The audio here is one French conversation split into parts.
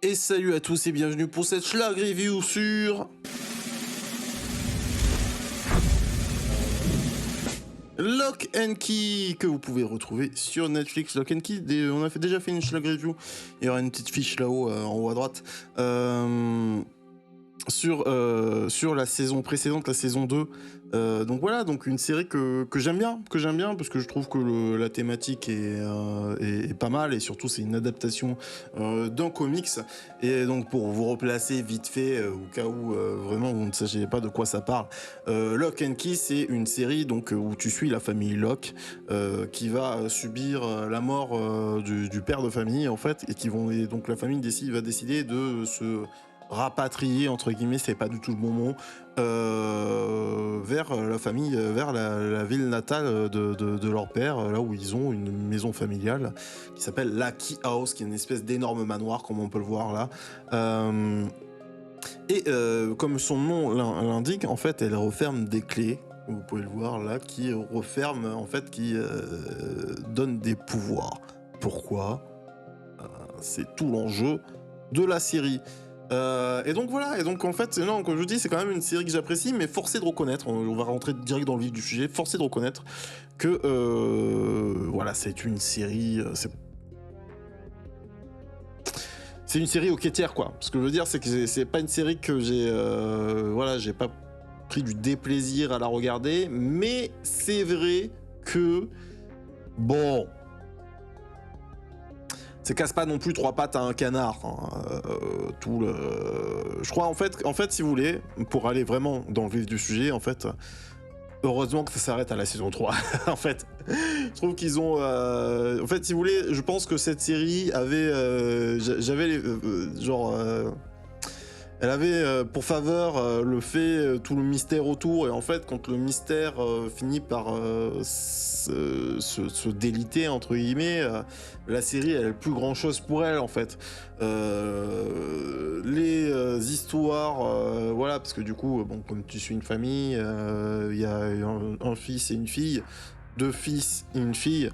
Et salut à tous et bienvenue pour cette Schlag Review sur Lock and Key, que vous pouvez retrouver sur Netflix. Lock and Key, on a déjà fait une Schlag Review, il y aura une petite fiche là-haut, en haut à droite, sur la saison précédente, la saison 2. Donc voilà, donc une série que j'aime bien, parce que je trouve que la thématique est pas mal, et surtout c'est une adaptation d'un comics. Et donc pour vous replacer vite fait, au cas où vraiment vous ne sachiez pas de quoi ça parle, Lock and Key, c'est une série donc où tu suis la famille Locke qui va subir la mort du père de famille en fait, et donc la famille va décider de se rapatrier, entre guillemets, c'est pas du tout le bon mot, vers la famille, vers la ville natale de leur père, là où ils ont une maison familiale qui s'appelle la Key House, qui est une espèce d'énorme manoir, comme on peut le voir là. Comme son nom l'indique, en fait, elle referme des clés, vous pouvez le voir là, qui referment, en fait, qui donnent des pouvoirs. Pourquoi ? C'est tout l'enjeu de la série. Et donc voilà, et donc en fait, non, comme je vous dis, c'est quand même une série que j'apprécie, mais forcé de reconnaître, on va rentrer direct dans le vif du sujet, forcé de reconnaître que voilà, c'est une série, c'est une série au quêtière, quoi. Ce que je veux dire, c'est que c'est pas une série que j'ai pas pris du déplaisir à la regarder, mais c'est vrai que bon, ça casse pas non plus trois pattes à un canard, hein. Je crois en fait, si vous voulez, pour aller vraiment dans le vif du sujet, en fait, heureusement que ça s'arrête à la saison 3. En fait, je trouve qu'ils ont, en fait, si vous voulez, je pense que cette série avait, elle avait pour faveur le fait, tout le mystère autour, et en fait, quand le mystère finit par se déliter, entre guillemets, la série, elle a plus grand chose pour elle, en fait. Les histoires, voilà, parce que du coup, bon, comme tu suis une famille, il y a un fils et une fille, deux fils et une fille.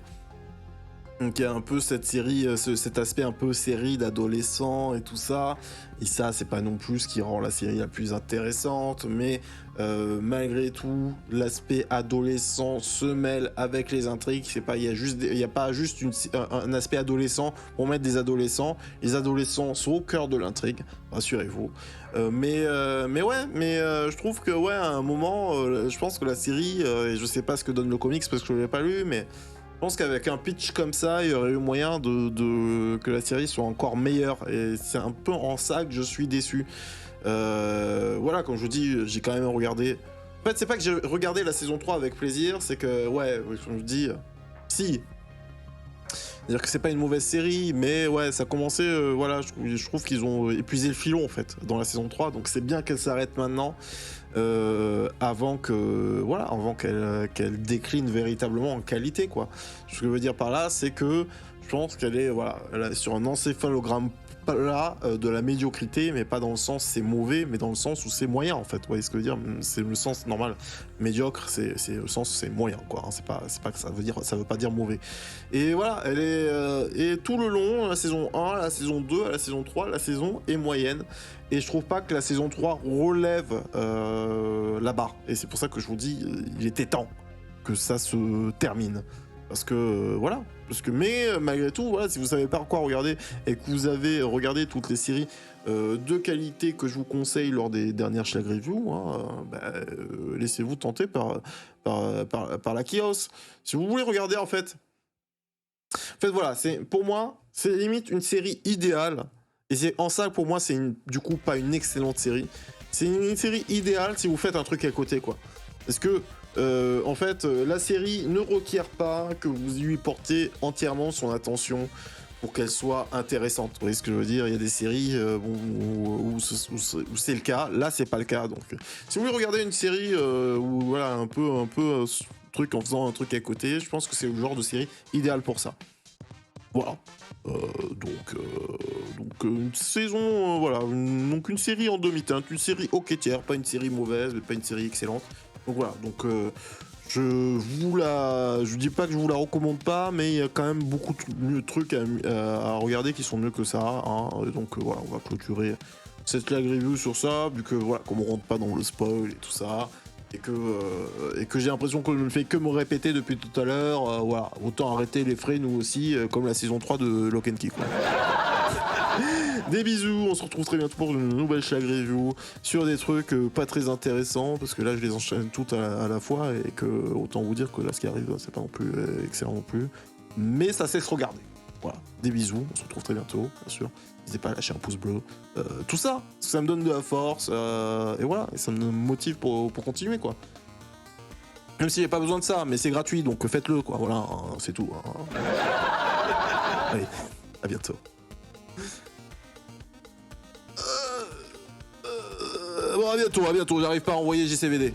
Donc il y a un peu cette série, cet aspect un peu série d'adolescents et tout ça. Et ça, c'est pas non plus ce qui rend la série la plus intéressante, mais malgré tout, l'aspect adolescent se mêle avec les intrigues. C'est pas, il y a pas juste un aspect adolescent pour mettre des adolescents. Les adolescents sont au cœur de l'intrigue, rassurez-vous. Je trouve que ouais, à un moment, je pense que la série, et je sais pas ce que donne le comics parce que je l'ai pas lu, mais je pense qu'avec un pitch comme ça, il y aurait eu moyen que la série soit encore meilleure. Et c'est un peu en ça que je suis déçu. Voilà, comme je vous dis, j'ai quand même regardé. En fait, c'est pas que j'ai regardé la saison 3 avec plaisir, c'est que, ouais, comme je dis, si. C'est-à-dire que c'est pas une mauvaise série, mais ouais, ça commençait, voilà, je trouve qu'ils ont épuisé le filon, en fait, dans la saison 3. Donc c'est bien qu'elle s'arrête maintenant. Avant qu'elle décline véritablement en qualité, quoi. Ce que je veux dire par là, c'est que je pense qu'elle est, voilà, elle est sur un encéphalogramme plat de la médiocrité, mais pas dans le sens c'est mauvais, mais dans le sens où c'est moyen, en fait. Vous voyez ce que je veux dire ? C'est le sens normal. Médiocre, c'est le sens où c'est moyen, quoi. C'est pas que ça veut pas dire mauvais. Et voilà, elle est et tout le long, la saison 1, la saison 2, la saison 3, la saison est moyenne. Et je trouve pas que la saison 3 relève la barre. Et c'est pour ça que je vous dis, il était temps que ça se termine. Parce que, voilà. Mais malgré tout, voilà, si vous savez pas quoi regarder et que vous avez regardé toutes les séries de qualité que je vous conseille lors des dernières Schlag Review, hein, laissez-vous tenter par la Kios. Si vous voulez regarder, en fait, voilà, pour moi, c'est limite une série idéale. Et c'est en ça, pour moi, c'est du coup pas une excellente série. C'est une série idéale si vous faites un truc à côté, quoi. Parce que, en fait, la série ne requiert pas que vous lui portez entièrement son attention pour qu'elle soit intéressante. Vous voyez ce que je veux dire ? Il y a des séries où c'est le cas. Là, c'est pas le cas. Donc, si vous voulez regarder une série où, voilà, un peu truc en faisant un truc à côté, je pense que c'est le genre de série idéale pour ça. Voilà. Donc une saison, voilà, donc une série en demi-teinte, une série hoquetière, pas une série mauvaise, mais pas une série excellente. Donc voilà, donc je Je dis pas que je vous la recommande pas, mais il y a quand même beaucoup de trucs à regarder qui sont mieux que ça. Hein. Donc voilà, on va clôturer cette lag review sur ça, vu que voilà, comme on rentre pas dans le spoil et tout ça, et que j'ai l'impression que je ne fais que me répéter depuis tout à l'heure, voilà, autant arrêter les frais nous aussi, comme la saison 3 de Lock and Key, quoi. Des bisous, on se retrouve très bientôt pour une nouvelle Shag Review sur des trucs pas très intéressants parce que là je les enchaîne toutes à la fois et que autant vous dire que là ce qui arrive c'est pas non plus excellent non plus, mais ça sait se regarder. Voilà, des bisous, on se retrouve très bientôt, bien sûr. N'hésitez pas à lâcher un pouce bleu, tout ça, ça me donne de la force et voilà, et ça me motive pour continuer quoi. Même s'il n'y a pas besoin de ça, mais c'est gratuit donc faites-le quoi, voilà, hein, c'est tout. Hein. Allez, à bientôt. Bon, à bientôt, j'arrive pas à envoyer JCVD.